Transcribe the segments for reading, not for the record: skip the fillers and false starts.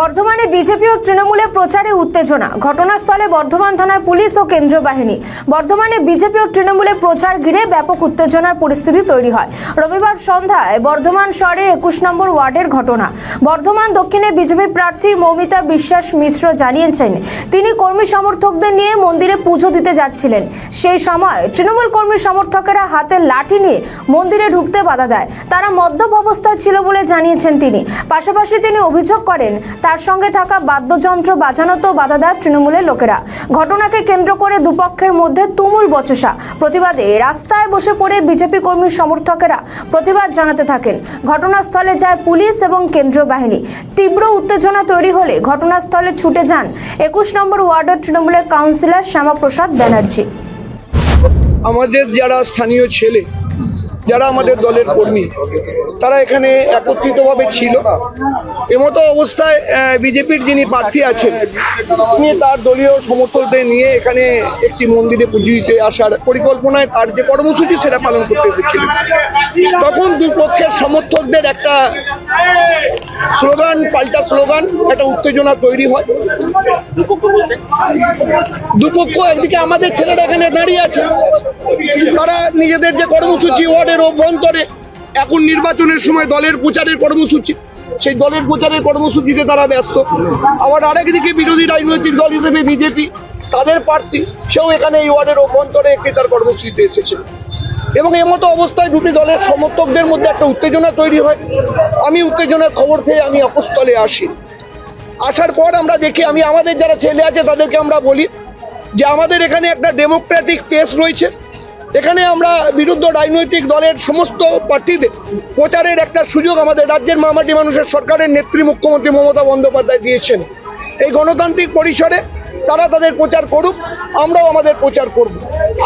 বর্ধমানে বিজেপি ও তৃণমূলের প্রচারে উত্তেজনা। ঘটনাস্থলে বর্ধমান থানার পুলিশ ও কেন্দ্রীয় বাহিনী। বর্ধমানে বিজেপি ও তৃণমূলের প্রচার ঘিরে ব্যাপক উত্তেজনার পরিস্থিতি তৈরি হয়। রবিবার সন্ধ্যায় বর্ধমান শহরের 21 নম্বর ওয়ার্ডের ঘটনা। বর্ধমান দক্ষিণে বিজেপি প্রার্থী মৌমিতা বিশ্বাস মিশ্র জানিয়েছেন তিনি কর্মী সমর্থকদের নিয়ে মন্দিরে পুজো দিতে যাচ্ছিলেন। সেই সময় তৃণমূল কর্মী সমর্থকেরা হাতে লাঠি নিয়ে মন্দিরে ঢুকতে বাধা দেয়। তারা মদ্যপ অবস্থায় ছিল বলে জানিয়েছেন তিনি। পাশাপাশি তিনি অভিযোগ করেন তার সঙ্গে থাকা বাদ্যযন্ত্র বাজানোতেও বাধা দেয় তৃণমূলের লোকেরা। ঘটনাকে কেন্দ্র করে দুপক্ষের মধ্যে তুমুল বচসা। প্রতিবাদে রাস্তায় বসে পড়ে বিজেপি কর্মী সমর্থকেরা প্রতিবাদ জানাতে থাকেন। ঘটনাস্থলে যায় পুলিশ এবং কেন্দ্রীয় বাহিনী। তীব্র উত্তেজনা তৈরি হলে ঘটনাস্থলে ছুটে যান 21 নম্বর ওয়ার্ডের তৃণমূলের কাউন্সিলর শ্যামাপ্রসাদ ব্যানার্জি। আমাদের যারা স্থানীয় ছেলে, যারা আমাদের দলের কর্মী, তারা এখানে একত্রিতভাবে ছিল। এমতো অবস্থায় বিজেপির যিনি প্রার্থী আছেন তিনি তার দলীয় সমর্থকদের নিয়ে এখানে একটি মন্দিরে পুজো দিতে আসার পরিকল্পনায় তার যে কর্মসূচি সেটা পালন করতে এসেছিলেন। তখন দুপক্ষের সমর্থকদের একটা স্লোগান, পাল্টা স্লোগান, একটা উত্তেজনা তৈরি হয়। দুপক্ষ, একদিকে আমাদের ছেলেরা এখানে দাঁড়িয়ে আছে, তারা নিজেদের যে কর্মসূচি ওয়ার্ডের অভ্যন্তরে, এখন নির্বাচনের সময় দলের প্রচারের কর্মসূচি, সেই দলের প্রচারের কর্মসূচিতে তারা ব্যস্ত। আবার আরেকদিকে বিরোধী রাজনৈতিক দল হিসেবে বিজেপি, তাদের প্রার্থী সেও এখানে এই ওয়ার্ডের অভ্যন্তরে একটি তার কর্মসূচিতে এসেছে। এবং এমতো অবস্থায় দুটি দলের সমর্থকদের মধ্যে একটা উত্তেজনা তৈরি হয়। আমি উত্তেজনার খবর পেয়ে আমি অপস্থলে আসি। আসার পর আমরা দেখি, আমি আমাদের যারা ছেলে আছে তাদেরকে আমরা বলি যে আমাদের এখানে একটা ডেমোক্রেটিক পেস রয়েছে, এখানে আমরা বিরুদ্ধ রাজনৈতিক দলের সমস্ত প্রার্থীদের প্রচারের একটা সুযোগ আমাদের রাজ্যের মামাটি মানুষের সরকারের নেত্রী মুখ্যমন্ত্রী মমতা বন্দ্যোপাধ্যায় দিয়েছেন। এই গণতান্ত্রিক পরিসরে তারা তাদের প্রচার করুক, আমরাও আমাদের প্রচার করব।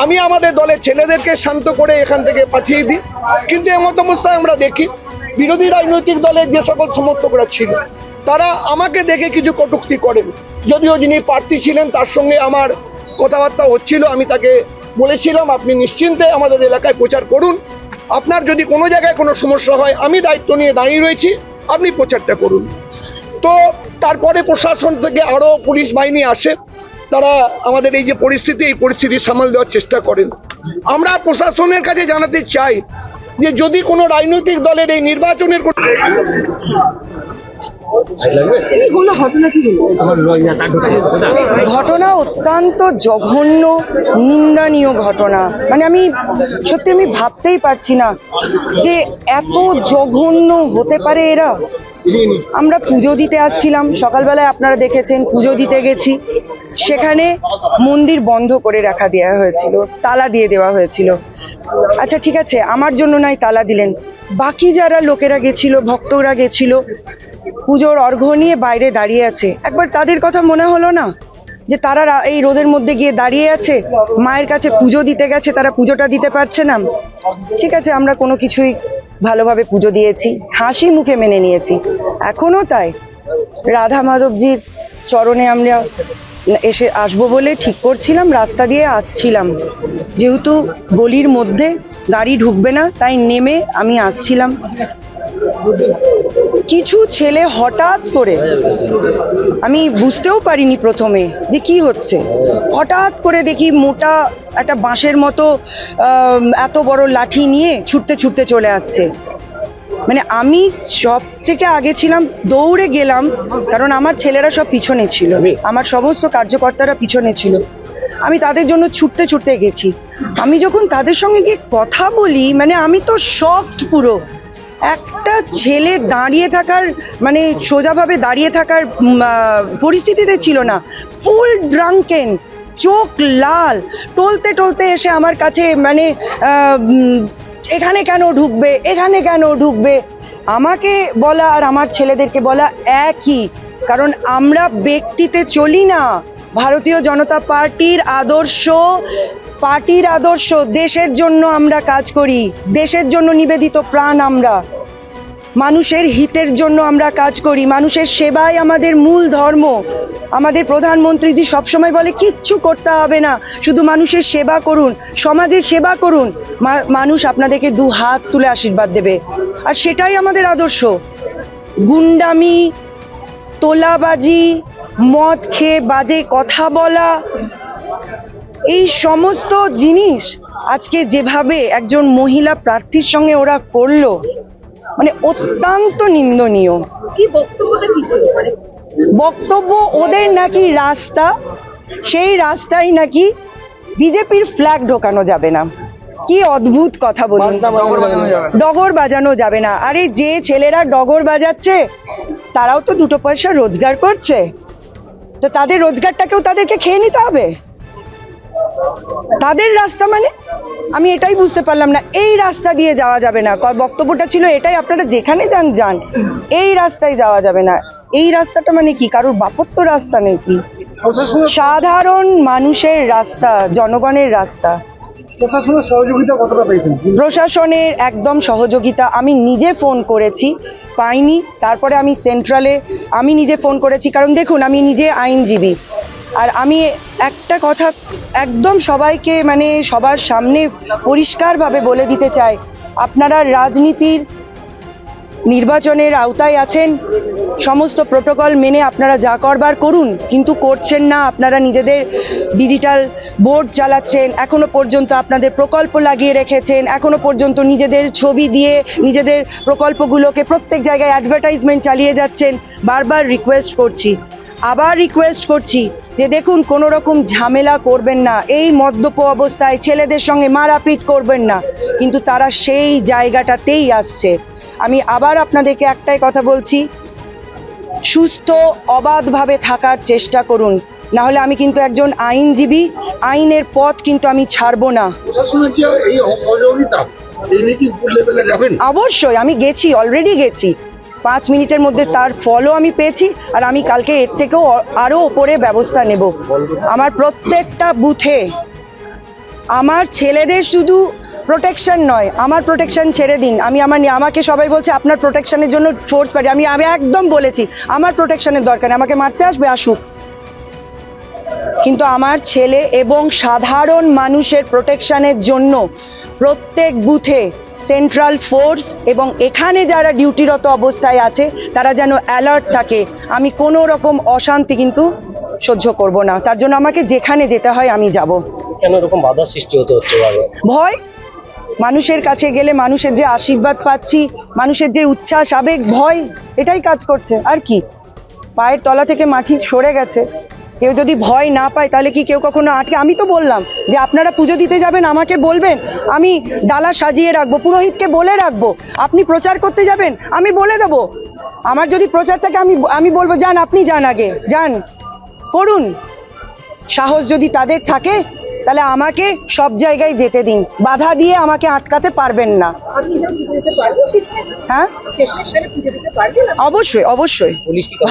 আমি আমাদের দলের ছেলেদেরকে শান্ত করে এখান থেকে পাঠিয়ে দিই। কিন্তু এমতো অবস্থায় আমরা দেখি বিরোধী রাজনৈতিক দলের যে সকল সমর্থকরা ছিল তারা আমাকে দেখে কিছু কটূক্তি করেন। যদিও যিনি প্রার্থী ছিলেন তার সঙ্গে আমার কথাবার্তা হচ্ছিল, আমি তাকে বলেছিলাম আপনি নিশ্চিন্তে আমাদের এলাকায় প্রচার করুন, আপনার যদি কোনো জায়গায় কোনো সমস্যা হয় আমি দায়িত্ব নিয়ে দাঁড়িয়ে রয়েছি, আপনি প্রচারটা করুন। তো তারপরে প্রশাসন থেকে আরও পুলিশ বাহিনী আসে, তারা আমাদের এই যে পরিস্থিতি, এই পরিস্থিতি সামাল দেওয়ার চেষ্টা করেন। আমরা প্রশাসনের কাছে জানাতে চাই যে যদি কোনো রাজনৈতিক দলের এই নির্বাচনের ঘটনা অত্যন্ত জঘন্য, নিন্দনীয় ঘটনা। মানে আমি ভাবতেই পারছি না যে এত জঘন্য হতে পারে এরা। আমরা পুজো দিতে আসছিলাম, সকালবেলায় আপনারা দেখেছেন পুজো দিতে গেছি, সেখানে মন্দির বন্ধ করে দেওয়া হয়েছিল, তালা দিয়ে দেওয়া হয়েছিল। আচ্ছা ঠিক আছে, আমার জন্য নাই তালা দিলেন, বাকি যারা লোকেরা গেছিল, ভক্তরা গেছিল, পুজোর অর্ঘ্য নিয়ে বাইরে দাঁড়িয়ে আছে, একবার তাদের কথা মনে হলো না যে তারা এই রোদের মধ্যে গিয়ে দাঁড়িয়ে আছে, মায়ের কাছে পুজো দিতে গেছে, তারা পুজোটা দিতে পারছে না? ঠিক আছে, আমরা কোনো কিছুই ভালোভাবে পুজো দিয়েছি, হাসি মুখে মেনে নিয়েছি, এখনো তাই। রাধা মাধবজির চরণে আমরা এসে আসবো বলে ঠিক করছিলাম, রাস্তা দিয়ে আসছিলাম, যেহেতু গলির মধ্যে গাড়ি ঢুকবে না তাই নেমে আমি আসছিলাম। কিছু ছেলে হঠাৎ করে, আমি বুঝতেও পারিনি প্রথমে যে কি হচ্ছে, হঠাৎ করে দেখি মোটা একটা বাঁশের মতো এত বড় লাঠি নিয়ে ছুটতে ছুটতে চলে আসছে। মানে আমি সব থেকে আগে ছিলাম, দৌড়ে গেলাম, কারণ আমার ছেলেরা সব পিছনে ছিল, আমার সমস্ত কার্যকর্তারা পিছনে ছিল। আমি তাদের জন্য ছুটতে ছুটতে গেছি। আমি যখন তাদের সঙ্গে গিয়ে কথা বলি, মানে আমি তো শকড পুরো। একটা ছেলে দাঁড়িয়ে থাকার, মানে সোজাভাবে দাঁড়িয়ে থাকার পরিস্থিতিতে ছিল না, ফুল ড্রাঙ্কেন, চোখ লাল, টলতে টলতে এসে আমার কাছে, মানে এখানে কেন ঢুকবে, এখানে কেন ঢুকবে। আমাকে বলা আর আমার ছেলেদেরকে বলা একই, কারণ আমরা ব্যক্তিতে চলি না। ভারতীয় জনতা পার্টির আদর্শ, দেশের জন্য আমরা কাজ করি, দেশের জন্য নিবেদিত প্রাণ আমরা, মানুষের হিতের জন্য আমরা কাজ করি, মানুষের সেবাই আমাদের মূল ধর্ম। আমাদের প্রধানমন্ত্রীজি সবসময় বলে কিচ্ছু করতে হবে না, শুধু মানুষের সেবা করুন, সমাজের সেবা করুন, মানুষ আপনাদেরকে 2 হাত তুলে আশীর্বাদ দেবে। আর সেটাই আমাদের আদর্শ। গুন্ডামি, তোলাবাজি, মদ খেয়ে বাজে কথা বলা, এই সমস্ত জিনিস আজকে যেভাবে একজন মহিলা প্রার্থীর সঙ্গে ওরা করলো, মানে অত্যন্ত নিন্দনীয়। বক্তব্য ওদের নাকি রাস্তা, সেই রাস্তায় নাকি বিজেপির ফ্ল্যাগ ঢোকানো যাবে না। কি অদ্ভুত কথা বলুন, ডগর বাজানো যাবে না। আরে যে ছেলেরা ডগর বাজাচ্ছে তারাও তো দুটো পয়সা রোজগার করছে, তো তাদের রোজগারটাকেও তাদেরকে খেয়ে নিতে হবে। তাদের রাস্তা মানে আমি এটাই বুঝতে পারলাম না। এই রাস্তা দিয়ে যাওয়া যাবে না, বক্তব্যটা ছিল এটাই, আপনারা যেখানে যান যান, এই রাস্তায় যাওয়া যাবে না। এই রাস্তাটা মানে কি কারোর বাপত্য রাস্তা নাকি? সাধারণ মানুষের রাস্তা, জনগণের রাস্তা। প্রশাসনের সহযোগিতা কতটা পেয়েছেন? প্রশাসনের একদম সহযোগিতা, আমি নিজে ফোন করেছি, পাইনি। তারপরে আমি সেন্ট্রালে আমি নিজে ফোন করেছি, কারণ দেখুন আমি নিজে আইনজীবী, আর আমি একটা কথা একদম সবাইকে মানে সবার সামনে পরিষ্কারভাবে বলে দিতে চাই, আপনারা রাজনীতির নির্বাচনের আওতায় আছেন, সমস্ত প্রোটোকল মেনে আপনারা যা করবার করুন, কিন্তু করছেন না। আপনারা নিজেদের ডিজিটাল বোর্ড চালাচ্ছেন, এখনো পর্যন্ত আপনাদের প্রকল্প লাগিয়ে রেখেছেন, এখনো পর্যন্ত নিজেদের ছবি দিয়ে নিজেদের প্রকল্পগুলোকে প্রত্যেক জায়গায় অ্যাডভার্টাইজমেন্ট চালিয়ে যাচ্ছেন। বারবার রিকোয়েস্ট করছি, আবার রিকোয়েস্ট করছি যে দেখুন কোনো রকম ঝামেলা করবেন না, এই মদ্যপ অবস্থায় ছেলেদের সঙ্গে মারাপিট করবেন না, কিন্তু তারা সেই জায়গাটাতেই আসছে। আমি আবার আপনাদেরকে একটাই কথা বলছি, সুস্থ অবাধভাবে থাকার চেষ্টা করুন, না হলে আমি কিন্তু একজন আইনজীবী, আইনের পথ কিন্তু আমি ছাড়বো না। প্রশাসনের যে এই অসহযোগিতা, এই নিয়ে কি উপর লেভেলে যাবেন? অবশ্যই আমি গেছি, অলরেডি গেছি, 5 মিনিটের মধ্যে তার ফলও আমি পেয়েছি, আর আমি কালকে এর থেকেও আরও ওপরে ব্যবস্থা নেব। আমার প্রত্যেকটা বুথে আমার ছেলেদের শুধু প্রোটেকশন নয়, আমার প্রোটেকশন ছেড়ে দিন, আমাকে সবাই বলছে আপনার প্রোটেকশনের জন্য ফোর্স পাঠিয়ে, আমি একদম বলেছি আমার প্রোটেকশনের দরকার নেই, আমাকে মারতে আসবে আসুক, কিন্তু আমার ছেলে এবং সাধারণ মানুষের প্রোটেকশনের জন্য প্রত্যেক বুথে সেন্ট্রাল ফোর্স এবং এখানে যারা ডিউটিরত অবস্থায় আছে তারা যেন অ্যালার্ট থাকে। আমি কোনো রকম অশান্তি কিন্তু সহ্য করব না, তার জন্য আমাকে যেখানে যেতে হয় আমি যাব। কেন এরকম বাধা সৃষ্টি হতে হচ্ছে? ভয়, মানুষের কাছে গেলে মানুষের যে আশীর্বাদ পাচ্ছি, মানুষের যে উচ্ছ্বাস, আবেগ, ভয়, এটাই কাজ করছে। আর কি, পায়ের তলা থেকে মাটি সরে গেছে। কেউ যদি ভয় না পায় তাহলে কি কেউ কখনো আটকে? আমি তো বললাম যে আপনারা পুজো দিতে যাবেন আমাকে বলবেন, আমি ডালা সাজিয়ে রাখবো, পুরোহিতকে বলে রাখবো। আপনি প্রচার করতে যাবেন আমি বলে দেবো, আমার যদি প্রচার থাকে আমি বলবো যান, আপনি যান, আগে যান, করুন। সাহস যদি তাদের থাকে তাহলে আমাকে সব জায়গায় যেতে দিন, বাধা দিয়ে আমাকে আটকাতে পারবেন না। হ্যাঁ অবশ্যই অবশ্যই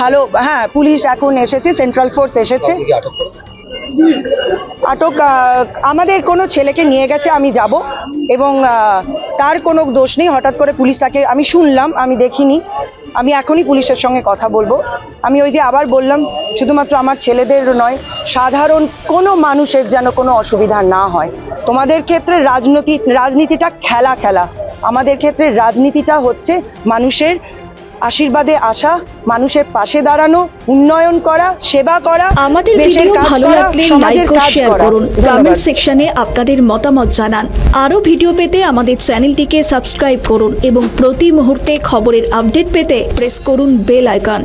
ভালো, হ্যাঁ পুলিশ এখন এসেছে, সেন্ট্রাল ফোর্স এসেছে। আটক আমাদের কোনো ছেলেকে নিয়ে গেছে, আমি যাব, এবং তার কোনো দোষ নেই, হঠাৎ করে পুলিশ তাকে, আমি শুনলাম, আমি দেখিনি, আমি এখনই পুলিশের সঙ্গে কথা বলবো। আমি ওই যে আবার বললাম, শুধুমাত্র আমার ছেলেদের নয়, সাধারণ কোনো মানুষের যেন কোনো অসুবিধা না হয়। তোমাদের ক্ষেত্রে রাজনীতিটা খেলা, আমাদের ক্ষেত্রে রাজনীতিটা হচ্ছে মানুষের আশীর্বাদে আসা, মানুষের পাশে দাঁড়ানো, উন্নয়ন করা, সেবা করা, আমাদের দেশের ভিডিও কাজ ভালো করা, লাগলে লাইক সমাজের ও কাজ শেয়ার করা। করুন, ধন্যবাদ। কমেন্ট সেকশনে আপনাদের মতামত জানান। আরও ভিডিও পেতে আমাদের চ্যানেলটিকে সাবস্ক্রাইব করুন এবং প্রতি মুহূর্তে খবরের আপডেট পেতে প্রেস করুন বেল আইকন।